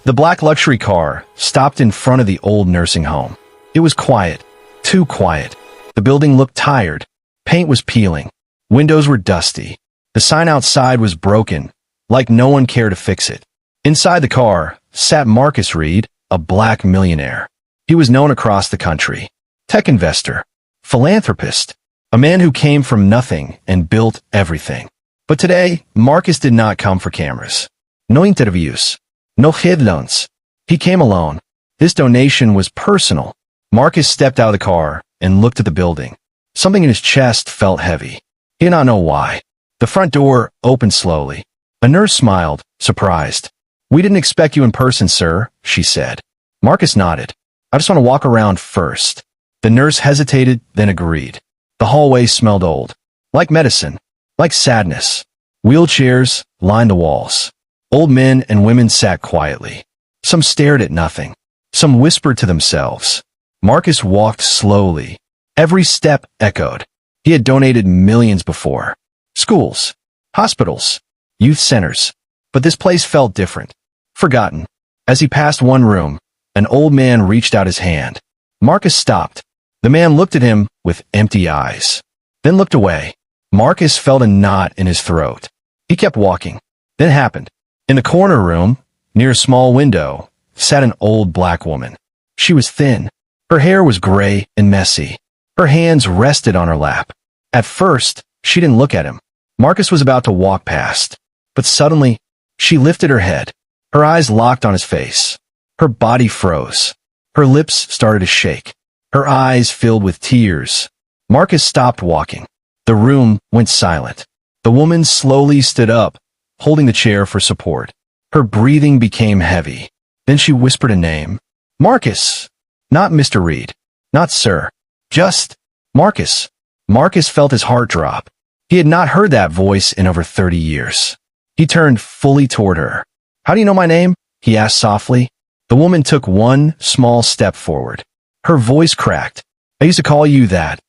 The black luxury car stopped in front of the old nursing home. It was quiet, too quiet. The building looked tired. Paint was peeling. Windows were dusty. The sign outside was broken, like no one cared to fix it. Inside the car sat Marcus Reed, a black millionaire. He was known across the country. Tech investor, philanthropist, a man who came from nothing and built everything. But today, Marcus did not come for cameras. No interviews. No headlines. He came alone. His donation was personal. Marcus stepped out of the car and looked at the building. Something in his chest felt heavy. He did not know why. The front door opened slowly. A nurse smiled, surprised. "We didn't expect you in person, sir," she said. Marcus nodded. "I just want to walk around first." The nurse hesitated, then agreed. The hallway smelled old. Like medicine. Like sadness. Wheelchairs lined the walls. Old men and women sat quietly. Some stared at nothing. Some whispered to themselves. Marcus walked slowly. Every step echoed. He had donated millions before. Schools, hospitals, youth centers. But this place felt different. Forgotten. As he passed one room, an old man reached out his hand. Marcus stopped. The man looked at him with empty eyes. Then looked away. Marcus felt a knot in his throat. He kept walking. Then it happened. In the corner room, near a small window, sat an old black woman. She was thin. Her hair was gray and messy. Her hands rested on her lap. At first, she didn't look at him. Marcus was about to walk past. But suddenly, she lifted her head. Her eyes locked on his face. Her body froze. Her lips started to shake. Her eyes filled with tears. Marcus stopped walking. The room went silent. The woman slowly stood up, holding the chair for support. Her breathing became heavy. Then she whispered a name. "Marcus." Not Mr. Reed. Not Sir. Just Marcus. Marcus felt his heart drop. He had not heard that voice in over 30 years. He turned fully toward her. "How do you know my name?" he asked softly. The woman took one small step forward. Her voice cracked. "I used to call you that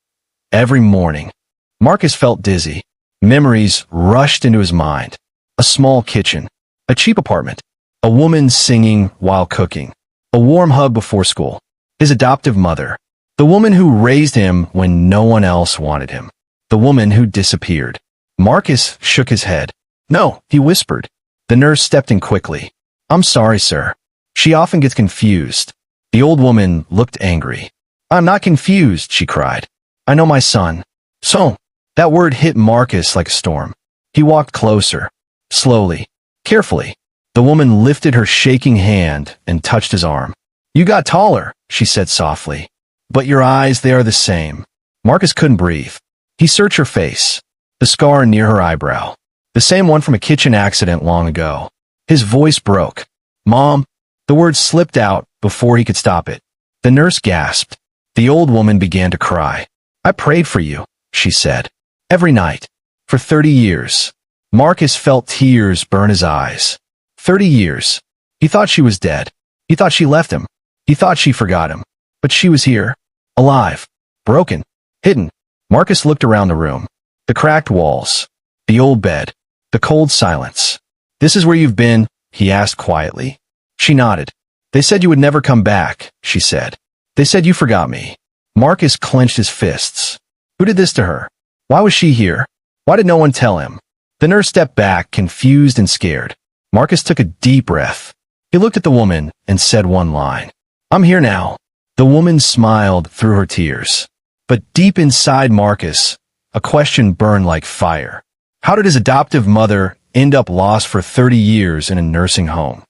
every morning." Marcus felt dizzy. Memories rushed into his mind. A small kitchen. A cheap apartment. A woman singing while cooking. A warm hug before school. His adoptive mother. The woman who raised him when no one else wanted him. The woman who disappeared. Marcus shook his head. "No," he whispered. The nurse stepped in quickly. "I'm sorry, sir. She often gets confused." The old woman looked angry. "I'm not confused," she cried. "I know my son." "So?" That word hit Marcus like a storm. He walked closer. Slowly. Carefully. The woman lifted her shaking hand and touched his arm. "You got taller," she said softly. "But your eyes, they are the same." Marcus couldn't breathe. He searched her face. The scar near her eyebrow. The same one from a kitchen accident long ago. His voice broke. "Mom." The word slipped out before he could stop it. The nurse gasped. The old woman began to cry. "I prayed for you," she said. "Every night. For 30 years. Marcus felt tears burn his eyes. 30 years. He thought she was dead. He thought she left him. He thought she forgot him. But she was here. Alive. Broken. Hidden. Marcus looked around the room. The cracked walls. The old bed. The cold silence. "This is where you've been?" he asked quietly. She nodded. "They said you would never come back," she said. "They said you forgot me." Marcus clenched his fists. Who did this to her? Why was she here? Why did no one tell him? The nurse stepped back, confused and scared. Marcus took a deep breath. He looked at the woman and said one line. "I'm here now." The woman smiled through her tears. But deep inside Marcus, a question burned like fire. How did his adoptive mother end up lost for 30 years in a nursing home?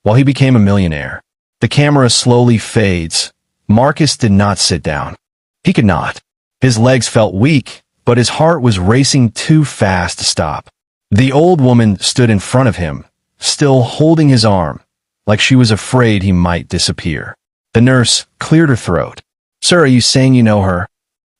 While he became a millionaire, the camera slowly fades. Marcus did not sit down. He could not. His legs felt weak, but his heart was racing too fast to stop. The old woman stood in front of him, still holding his arm, like she was afraid he might disappear. The nurse cleared her throat. "Sir, are you saying you know her?"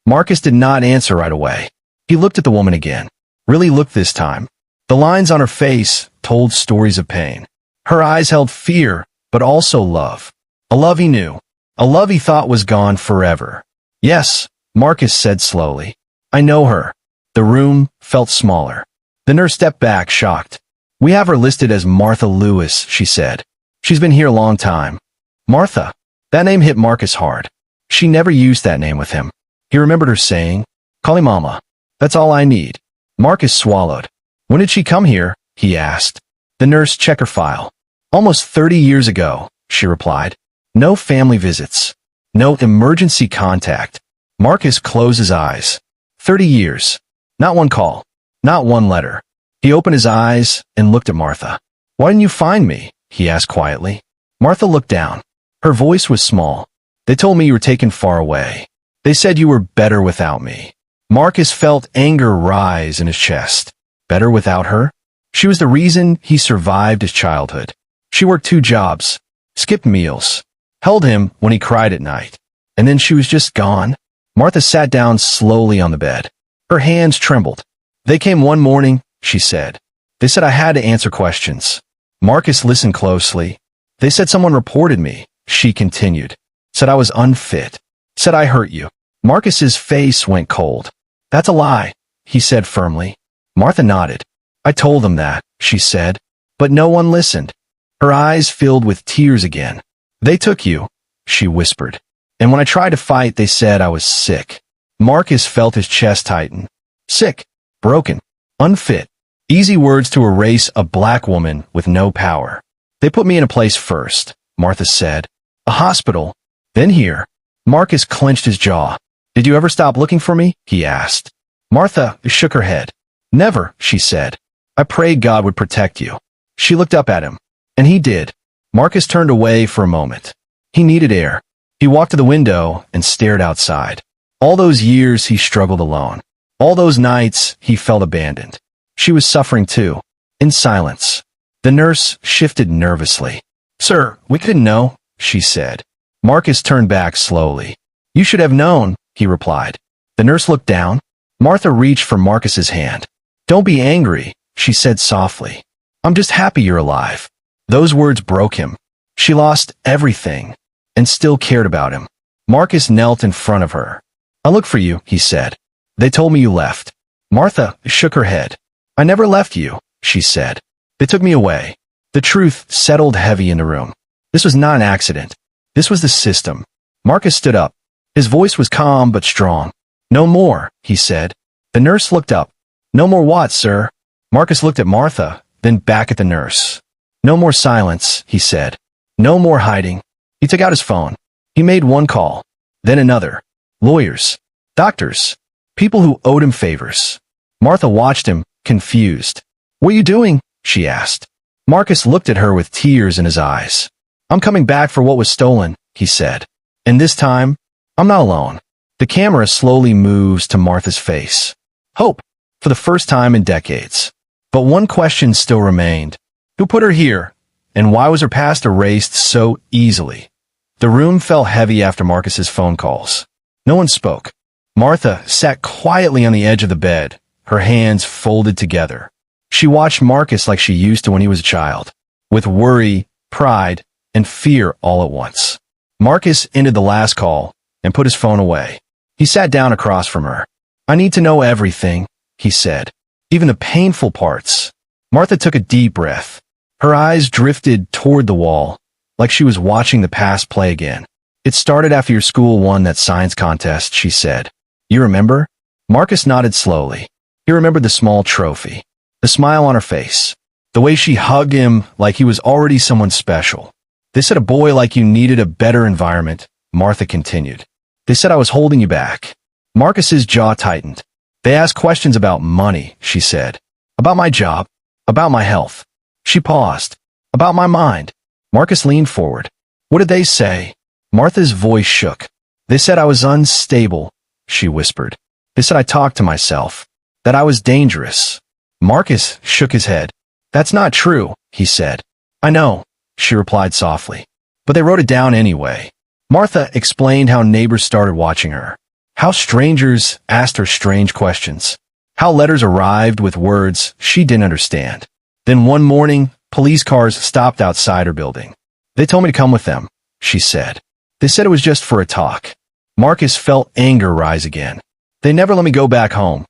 Marcus did not answer right away. He looked at the woman again. Really looked this time. The lines on her face told stories of pain. Her eyes held fear, but also love. A love he knew. A love he thought was gone forever. "Yes," Marcus said slowly. "I know her." The room felt smaller. The nurse stepped back, shocked. "We have her listed as Martha Lewis," she said. She's been here a long time. Martha. That name hit Marcus hard. She never used that name with him. He remembered her saying, "Call me Mama. That's all I need." Marcus swallowed. "When did she come here?" he asked. The nurse checked her file. "Almost 30 years ago," she replied. "No family visits. No emergency contact." Marcus closed his eyes. 30 years. Not one call. Not one letter. He opened his eyes and looked at Martha. "Why didn't you find me?" he asked quietly. Martha looked down. Her voice was small. "They told me you were taken far away. They said you were better without me." Marcus felt anger rise in his chest. Better without her? She was the reason he survived his childhood. She worked 2 jobs, skipped meals, held him when he cried at night, and then she was just gone. Martha sat down slowly on the bed. Her hands trembled. "They came one morning," she said. "They said I had to answer questions." Marcus listened closely. "They said someone reported me," she continued. "Said I was unfit. Said I hurt you." Marcus's face went cold. "That's a lie," he said firmly. Martha nodded. "I told them that," she said. But no one listened. Her eyes filled with tears again. "They took you," she whispered. "And when I tried to fight, they said I was sick." Marcus felt his chest tighten. Sick, broken, unfit. Easy words to erase a black woman with no power. "They put me in a place first," Martha said. "A hospital, then here." Marcus clenched his jaw. "Did you ever stop looking for me?" he asked. Martha shook her head. "Never," she said. "I prayed God would protect you." She looked up at him. And he did. Marcus turned away for a moment. He needed air. He walked to the window and stared outside. All those years he struggled alone. All those nights he felt abandoned. She was suffering too, in silence. The nurse shifted nervously. "Sir, we couldn't know," she said. Marcus turned back slowly. "You should have known," he replied. The nurse looked down. Martha reached for Marcus's hand. "Don't be angry," she said softly. "I'm just happy you're alive." Those words broke him. She lost everything and still cared about him. Marcus knelt in front of her. "I'll look for you," he said. "They told me you left." Martha shook her head. "I never left you," she said. "They took me away." The truth settled heavy in the room. This was not an accident. This was the system. Marcus stood up. His voice was calm but strong. "No more," he said. The nurse looked up. "No more what, sir?" Marcus looked at Martha, then back at the nurse. "No more silence," he said. "No more hiding." He took out his phone. He made one call, then another. Lawyers, doctors, people who owed him favors. Martha watched him, confused. "What are you doing?" she asked. Marcus looked at her with tears in his eyes. "I'm coming back for what was stolen," he said. "And this time, I'm not alone." The camera slowly moves to Martha's face. Hope, for the first time in decades. But one question still remained. Who put her here? And why was her past erased so easily? The room fell heavy after Marcus's phone calls. No one spoke. Martha sat quietly on the edge of the bed, her hands folded together. She watched Marcus like she used to when he was a child, with worry, pride, and fear all at once. Marcus ended the last call and put his phone away. He sat down across from her. "I need to know everything," he said. "Even the painful parts." Martha took a deep breath. Her eyes drifted toward the wall, like she was watching the past play again. "It started after your school won that science contest," she said. "You remember?" Marcus nodded slowly. He remembered the small trophy, the smile on her face, the way she hugged him like he was already someone special. "They said a boy like you needed a better environment," Martha continued. "They said I was holding you back." Marcus's jaw tightened. "They asked questions about money," she said. "About my job. About my health." She paused. "About my mind." Marcus leaned forward. "What did they say?" Martha's voice shook. "They said I was unstable," she whispered. "They said I talked to myself, that I was dangerous." Marcus shook his head. "That's not true," he said. "I know," she replied softly. "But they wrote it down anyway." Martha explained how neighbors started watching her, how strangers asked her strange questions, how letters arrived with words she didn't understand. Then one morning, police cars stopped outside her building. "They told me to come with them," she said. "They said it was just for a talk." Marcus felt anger rise again. "They never let me go back home,"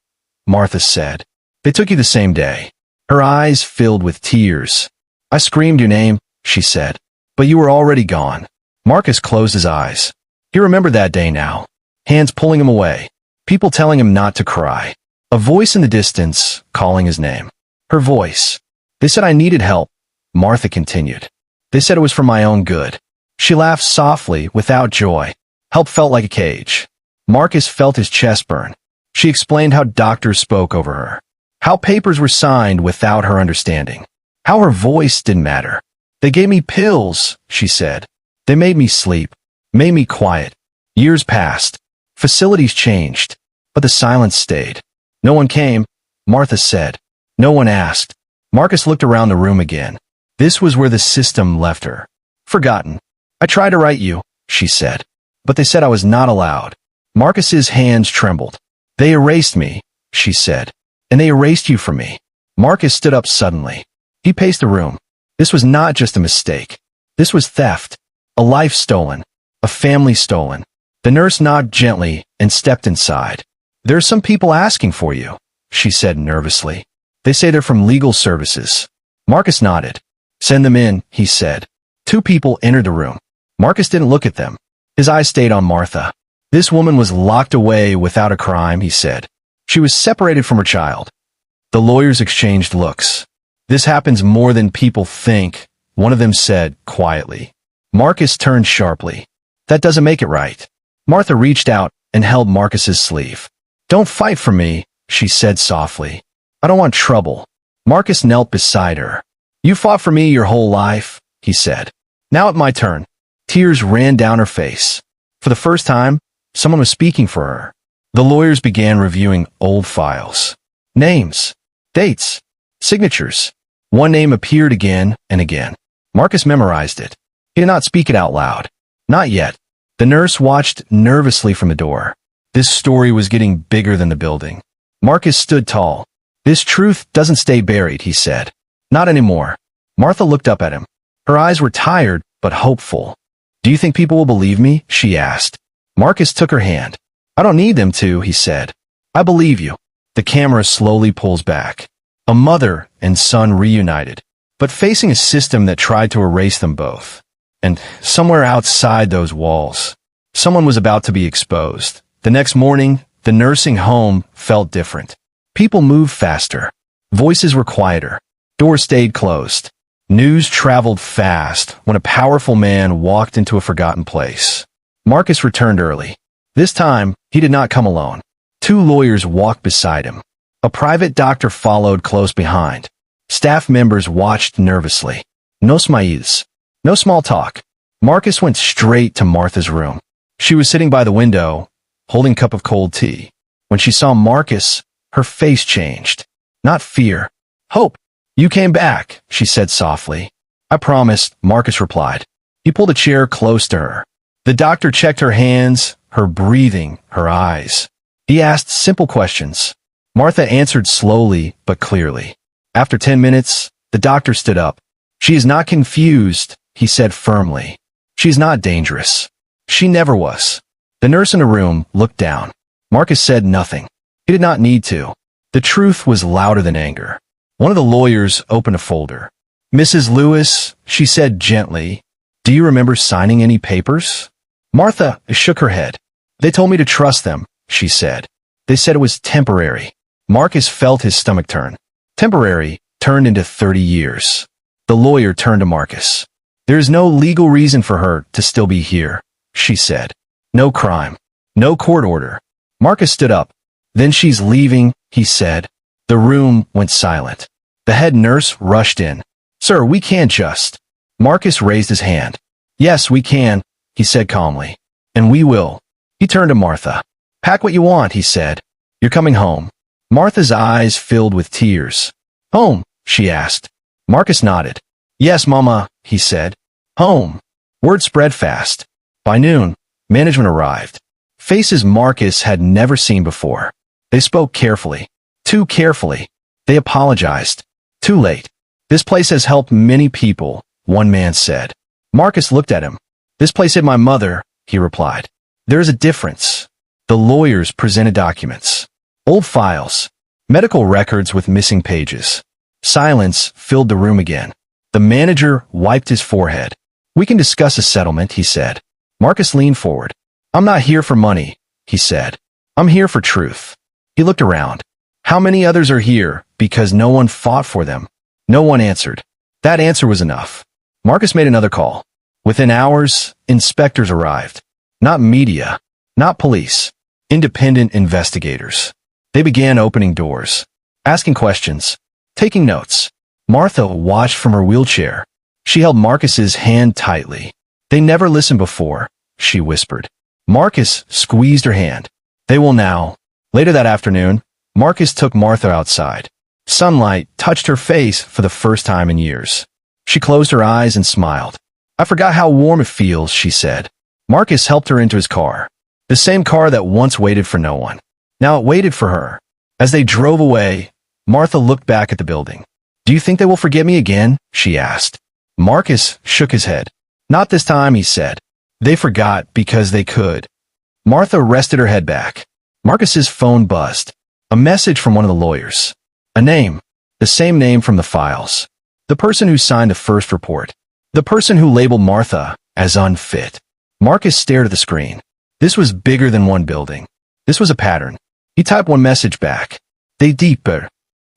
Martha said. "They took you the same day." Her eyes filled with tears. "I screamed your name," she said. But you were already gone. Marcus closed his eyes. He remembered that day now. Hands pulling him away. People telling him not to cry. A voice in the distance calling his name. Her voice. They said I needed help. Martha continued. They said it was for my own good. She laughed softly, without joy. Help felt like a cage. Marcus felt his chest burn. She explained how doctors spoke over her. How papers were signed without her understanding. How her voice didn't matter. They gave me pills, she said. They made me sleep. Made me quiet. Years passed. Facilities changed. But the silence stayed. No one came, Martha said. No one asked. Marcus looked around the room again. This was where the system left her. Forgotten. I tried to write you, she said. But they said I was not allowed. Marcus's hands trembled. They erased me, she said. And they erased you from me. Marcus stood up suddenly. He paced the room. This was not just a mistake. This was theft. A life stolen. A family stolen. The nurse knocked gently and stepped inside. There are some people asking for you, she said nervously. They say they're from legal services. Marcus nodded. Send them in, he said. 2 people entered the room. Marcus didn't look at them. His eyes stayed on Martha. This woman was locked away without a crime, he said. She was separated from her child. The lawyers exchanged looks. This happens more than people think, one of them said quietly. Marcus turned sharply. That doesn't make it right. Martha reached out and held Marcus's sleeve. Don't fight for me, she said softly. I don't want trouble. Marcus knelt beside her. You fought for me your whole life, he said. Now it's my turn. Tears ran down her face. For the first time, someone was speaking for her. The lawyers began reviewing old files. Names, dates, signatures. One name appeared again and again. Marcus memorized it. He did not speak it out loud. Not yet. The nurse watched nervously from the door. This story was getting bigger than the building. Marcus stood tall. This truth doesn't stay buried, he said. Not anymore. Martha looked up at him. Her eyes were tired, but hopeful. Do you think people will believe me? She asked. Marcus took her hand. I don't need them to, he said. I believe you. The camera slowly pulls back. A mother and son reunited, but facing a system that tried to erase them both. And somewhere outside those walls, someone was about to be exposed. The next morning, the nursing home felt different. People moved faster. Voices were quieter. Doors stayed closed. News traveled fast when a powerful man walked into a forgotten place. Marcus returned early. This time, he did not come alone. 2 lawyers walked beside him. A private doctor followed close behind. Staff members watched nervously. No smiles. No small talk. Marcus went straight to Martha's room. She was sitting by the window, holding a cup of cold tea. When she saw Marcus, her face changed. Not fear. Hope. You came back, she said softly. I promised, Marcus replied. He pulled a chair close to her. The doctor checked her hands, her breathing, her eyes. He asked simple questions. Martha answered slowly but clearly. After 10 minutes, the doctor stood up. She is not confused, he said firmly. She's not dangerous. She never was. The nurse in the room looked down. Marcus said nothing. He did not need to. The truth was louder than anger. One of the lawyers opened a folder. Mrs. Lewis, she said gently, do you remember signing any papers? Martha shook her head. They told me to trust them, she said. They said it was temporary. Marcus felt his stomach turn. Temporary turned into 30 years. The lawyer turned to Marcus. There is no legal reason for her to still be here, she said. No crime. No court order. Marcus stood up. Then she's leaving, he said. The room went silent. The head nurse rushed in. Sir, we can't just. Marcus raised his hand. Yes, we can, he said calmly. And we will. He turned to Martha. Pack what you want, he said. You're coming home. Martha's eyes filled with tears. Home, she asked. Marcus nodded. Yes, Mama, he said. Home. Word spread fast. By noon, management arrived. Faces Marcus had never seen before. They spoke carefully. Too carefully. They apologized. Too late. This place has helped many people, one man said. Marcus looked at him. This place hid my mother, he replied. There is a difference. The lawyers presented documents. Old files. Medical records with missing pages. Silence filled the room again. The manager wiped his forehead. We can discuss a settlement, he said. Marcus leaned forward. I'm not here for money, he said. I'm here for truth. He looked around. How many others are here because no one fought for them? No one answered. That answer was enough. Marcus made another call. Within hours, inspectors arrived. Not media, not police, independent investigators. They began opening doors, asking questions, taking notes. Martha watched from her wheelchair. She held Marcus's hand tightly. They never listened before, she whispered. Marcus squeezed her hand. They will now. Later that afternoon, Marcus took Martha outside. Sunlight touched her face for the first time in years. She closed her eyes and smiled. I forgot how warm it feels, she said. Marcus helped her into his car. The same car that once waited for no one. Now it waited for her. As they drove away, Martha looked back at the building. Do you think they will forget me again? She asked. Marcus shook his head. Not this time, he said. They forgot because they could. Martha rested her head back. Marcus's phone buzzed. A message from one of the lawyers. A name. The same name from the files. The person who signed the first report. The person who labeled Martha as unfit. Marcus stared at the screen. This was bigger than one building. This was a pattern. He typed one message back. They deeper.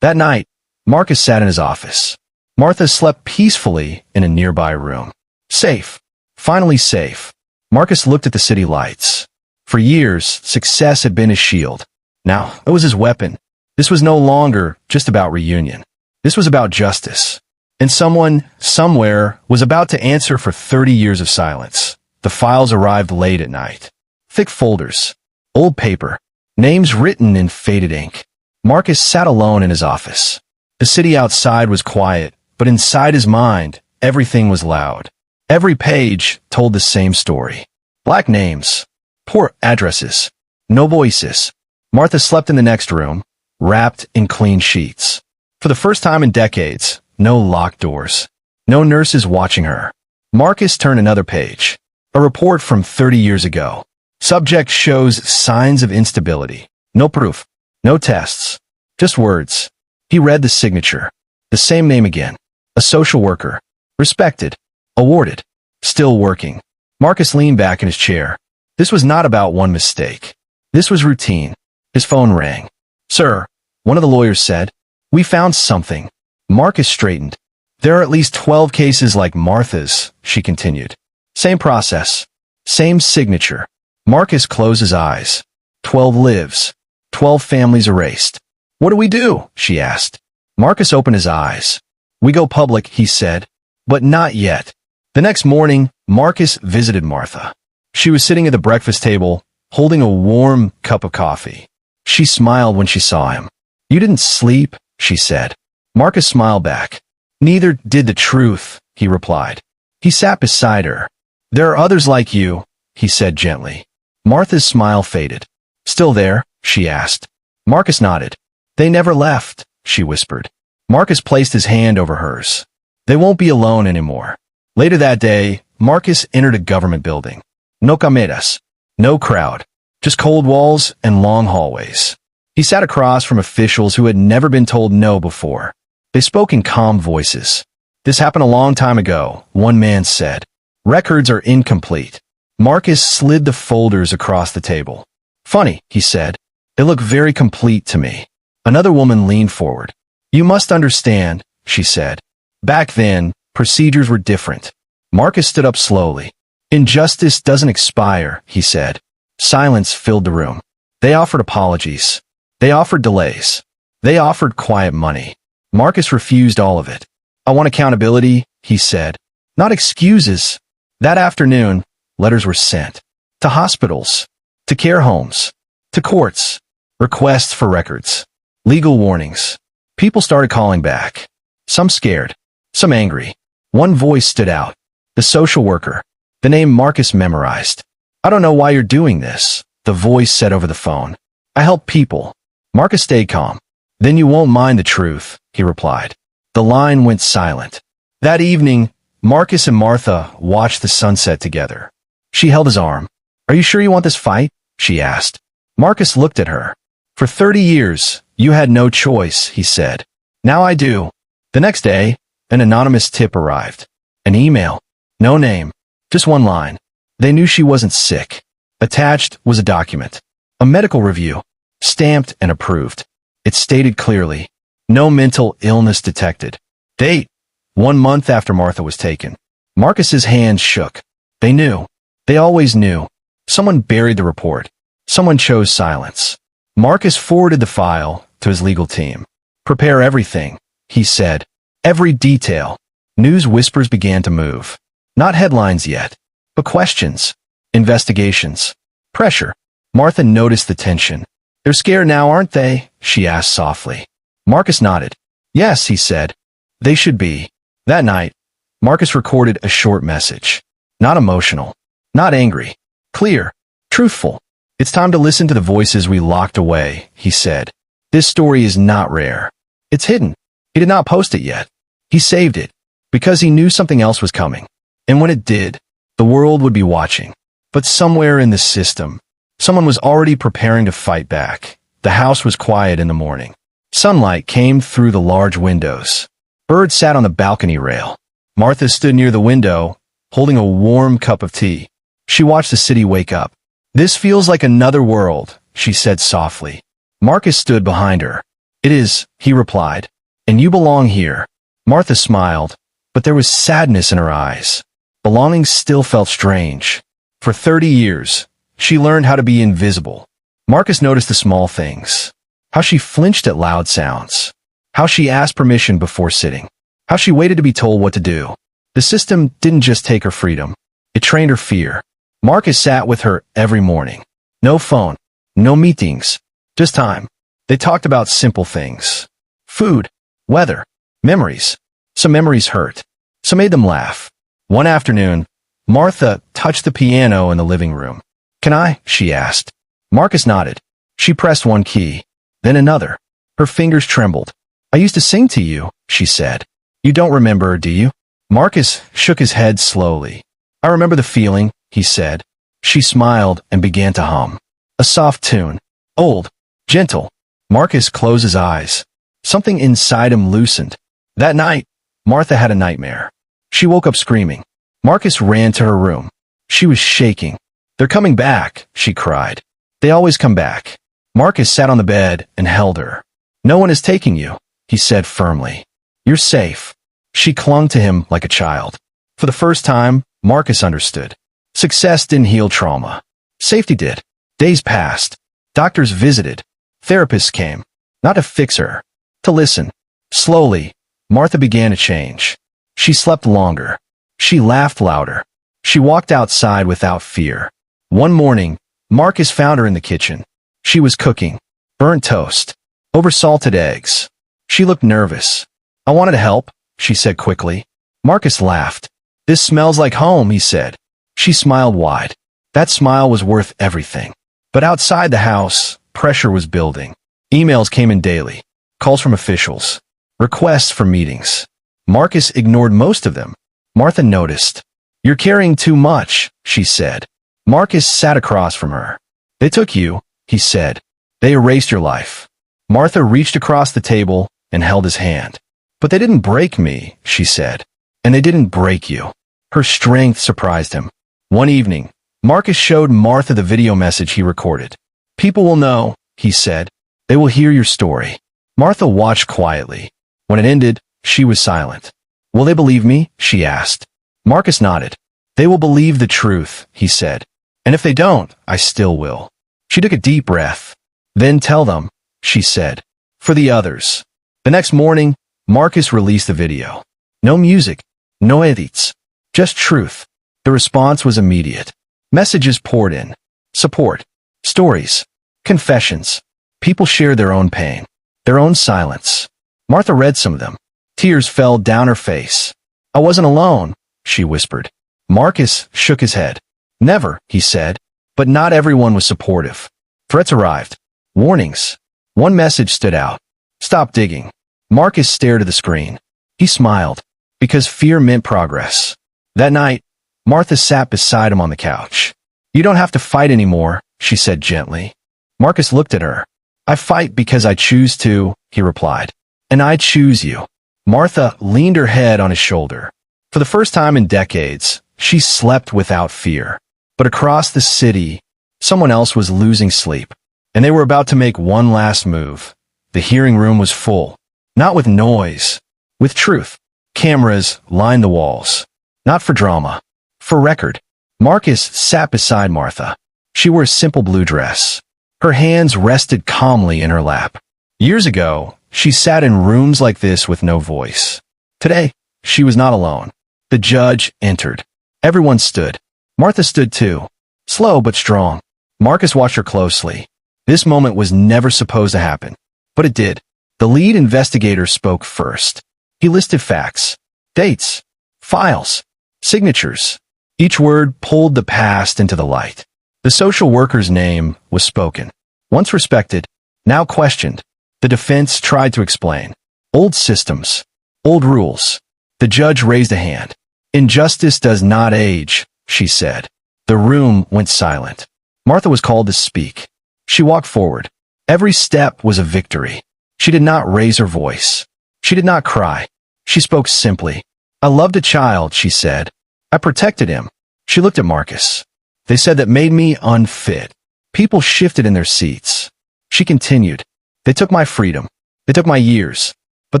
That night, Marcus sat in his office. Martha slept peacefully in a nearby room. Safe. Finally safe. Marcus looked at the city lights. For years, success had been his shield. Now, it was his weapon. This was no longer just about reunion. This was about justice. And someone, somewhere, was about to answer for 30 years of silence. The files arrived late at night. Thick folders. Old paper. Names written in faded ink. Marcus sat alone in his office. The city outside was quiet, but inside his mind, everything was loud. Every page told the same story. Black names. Poor addresses. No voices. Martha slept in the next room, wrapped in clean sheets. For the first time in decades, no locked doors. No nurses watching her. Marcus turned another page. A report from 30 years ago. Subject shows signs of instability. No proof. No tests. Just words. He read the signature. The same name again. A social worker. Respected. Awarded. Still working. Marcus leaned back in his chair. This was not about one mistake. This was routine. His phone rang. Sir, one of the lawyers said, we found something. Marcus straightened. There are at least 12 cases like Martha's, she continued. Same process. Same signature. Marcus closed his eyes. 12 lives. 12 families erased. What do we do? She asked. Marcus opened his eyes. We go public, he said. But not yet. The next morning, Marcus visited Martha. She was sitting at the breakfast table, holding a warm cup of coffee. She smiled when she saw him. You didn't sleep, she said. Marcus smiled back. Neither did the truth, he replied. He sat beside her. There are others like you, he said gently. Martha's smile faded. Still there? She asked. Marcus nodded. They never left, she whispered. Marcus placed his hand over hers. They won't be alone anymore. Later that day, Marcus entered a government building. No cameras. No crowd. Just cold walls and long hallways. He sat across from officials who had never been told no before. They spoke in calm voices. This happened a long time ago, one man said. Records are incomplete. Marcus slid the folders across the table. Funny, he said. They look very complete to me. Another woman leaned forward. You must understand, she said. Back then, procedures were different. Marcus stood up slowly. Injustice doesn't expire, he said. Silence filled the room. They offered apologies. They offered delays. They offered quiet money. Marcus refused all of it. I want accountability, he said. Not excuses. That afternoon, letters were sent. To hospitals. To care homes. To courts. Requests for records. Legal warnings. People started calling back. Some scared. Some angry. One voice stood out. The social worker. The name Marcus memorized. I don't know why you're doing this, the voice said over the phone. I help people. Marcus stayed calm. Then you won't mind the truth, he replied. The line went silent. That evening, Marcus and Martha watched the sunset together. She held his arm. Are you sure you want this fight? She asked. Marcus looked at her. For 30 years, you had no choice, he said. Now I do. The next day, an anonymous tip arrived. An email. No name. Just one line. They knew she wasn't sick. Attached was a document. A medical review. Stamped and approved. It stated clearly, no mental illness detected. Date, 1 month after Martha was taken. Marcus's hands shook. They knew. They always knew. Someone buried the report. Someone chose silence. Marcus forwarded the file to his legal team. Prepare everything, he said. Every detail. News whispers began to move. Not headlines yet, but questions. Investigations. Pressure. Martha noticed the tension. They're scared now, aren't they? She asked softly. Marcus nodded. Yes, he said. They should be. That night, Marcus recorded a short message. Not emotional. Not angry. Clear. Truthful. It's time to listen to the voices we locked away, he said. This story is not rare. It's hidden. He did not post it yet. He saved it because he knew something else was coming. And when it did, the world would be watching. But somewhere in the system, someone was already preparing to fight back. The house was quiet in the morning. Sunlight came through the large windows. Birds sat on the balcony rail. Martha stood near the window, holding a warm cup of tea. She watched the city wake up. This feels like another world, she said softly. Marcus stood behind her. It is, he replied. And you belong here. Martha smiled, but there was sadness in her eyes. Belonging still felt strange. For 30 years, she learned how to be invisible. Marcus noticed the small things. How she flinched at loud sounds. How she asked permission before sitting. How she waited to be told what to do. The system didn't just take her freedom. It trained her fear. Marcus sat with her every morning. No phone. No meetings. Just time. They talked about simple things. Food. Weather. Memories. Some memories hurt. Some made them laugh. One afternoon, Martha touched the piano in the living room. Can I? She asked. Marcus nodded. She pressed one key, then another. Her fingers trembled. I used to sing to you, she said. You don't remember, do you? Marcus shook his head slowly. I remember the feeling, he said. She smiled and began to hum. A soft tune. Old. Gentle. Marcus closed his eyes. Something inside him loosened. That night, Martha had a nightmare. She woke up screaming. Marcus ran to her room. She was shaking. They're coming back, she cried. They always come back. Marcus sat on the bed and held her. No one is taking you, he said firmly. You're safe. She clung to him like a child. For the first time, Marcus understood. Success didn't heal trauma. Safety did. Days passed. Doctors visited. Therapists came. Not to fix her. To listen. Slowly, Martha began to change. She slept longer. She laughed louder. She walked outside without fear. One morning, Marcus found her in the kitchen. She was cooking. Burnt toast. Oversalted eggs. She looked nervous. I wanted to help, she said quickly. Marcus laughed. This smells like home, he said. She smiled wide. That smile was worth everything. But outside the house, pressure was building. Emails came in daily. Calls from officials. Requests for meetings. Marcus ignored most of them. Martha noticed. You're carrying too much, she said. Marcus sat across from her. They took you, he said. They erased your life. Martha reached across the table and held his hand. But they didn't break me, she said. And they didn't break you. Her strength surprised him. One evening, Marcus showed Martha the video message he recorded. People will know, he said. They will hear your story. Martha watched quietly. When it ended, she was silent. Will they believe me? She asked. Marcus nodded. They will believe the truth, he said. And if they don't, I still will. She took a deep breath. Then tell them, she said. For the others. The next morning, Marcus released the video. No music. No edits. Just truth. The response was immediate. Messages poured in. Support. Stories. Confessions. People shared their own pain. Their own silence. Martha read some of them. Tears fell down her face. I wasn't alone, she whispered. Marcus shook his head. Never, he said. But not everyone was supportive. Threats arrived. Warnings. One message stood out. Stop digging. Marcus stared at the screen. He smiled. Because fear meant progress. That night, Martha sat beside him on the couch. You don't have to fight anymore, she said gently. Marcus looked at her. I fight because I choose to, he replied. And I choose you. Martha leaned her head on his shoulder. For the first time in decades, she slept without fear. But across the city, someone else was losing sleep, and they were about to make one last move. The hearing room was full, not with noise, with truth. Cameras lined the walls, not for drama, for record. Marcus sat beside Martha. She wore a simple blue dress. Her hands rested calmly in her lap. Years ago, she sat in rooms like this with no voice. Today, she was not alone. The judge entered. Everyone stood. Martha stood too, slow but strong. Marcus watched her closely. This moment was never supposed to happen, but it did. The lead investigator spoke first. He listed facts, dates, files, signatures. Each word pulled the past into the light. The social worker's name was spoken. Once respected, now questioned. The defense tried to explain. Old systems, old rules. The judge raised a hand. Injustice does not age, she said. The room went silent. Martha was called to speak. She walked forward. Every step was a victory. She did not raise her voice. She did not cry. She spoke simply. I loved a child, she said. I protected him. She looked at Marcus. They said that made me unfit. People shifted in their seats. She continued. They took my freedom. They took my years. But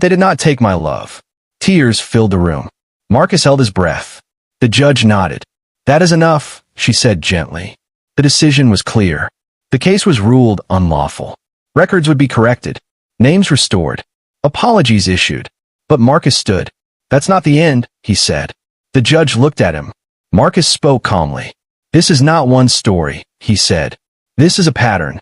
they did not take my love. Tears filled the room. Marcus held his breath. The judge nodded. That is enough, she said gently. The decision was clear. The case was ruled unlawful. Records would be corrected. Names restored. Apologies issued. But Marcus stood. That's not the end, he said. The judge looked at him. Marcus spoke calmly. This is not one story, he said. This is a pattern.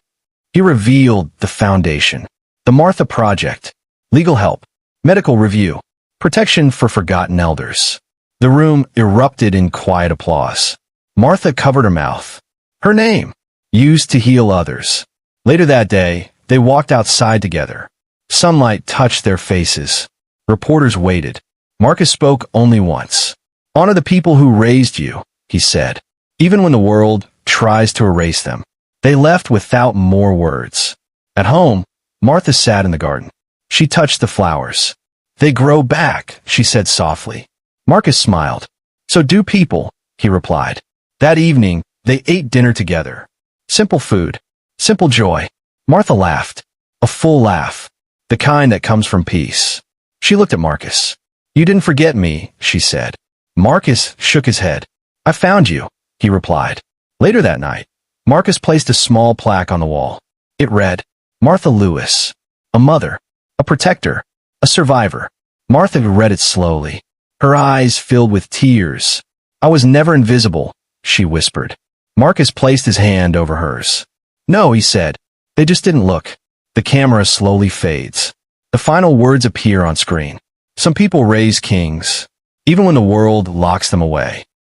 He revealed the foundation. The Martha Project. Legal help. Medical review. Protection for forgotten elders. The room erupted in quiet applause. Martha covered her mouth. Her name, used to heal others. Later that day, they walked outside together. Sunlight touched their faces. Reporters waited. Marcus spoke only once. Honor the people who raised you, he said, even when the world tries to erase them. They left without more words. At home, Martha sat in the garden. She touched the flowers. They grow back, she said softly. Marcus smiled. So do people, he replied. That evening, they ate dinner together. Simple food. Simple joy. Martha laughed. A full laugh. The kind that comes from peace. She looked at Marcus. You didn't forget me, she said. Marcus shook his head. I found you, he replied. Later that night, Marcus placed a small plaque on the wall. It read, Martha Lewis. A mother. A protector. A survivor. Martha read it slowly. Her eyes filled with tears. I was never invisible, she whispered. Marcus placed his hand over hers. No, he said. They just didn't look. The camera slowly fades. The final words appear on screen. Some people raise kings, even when the world locks them away.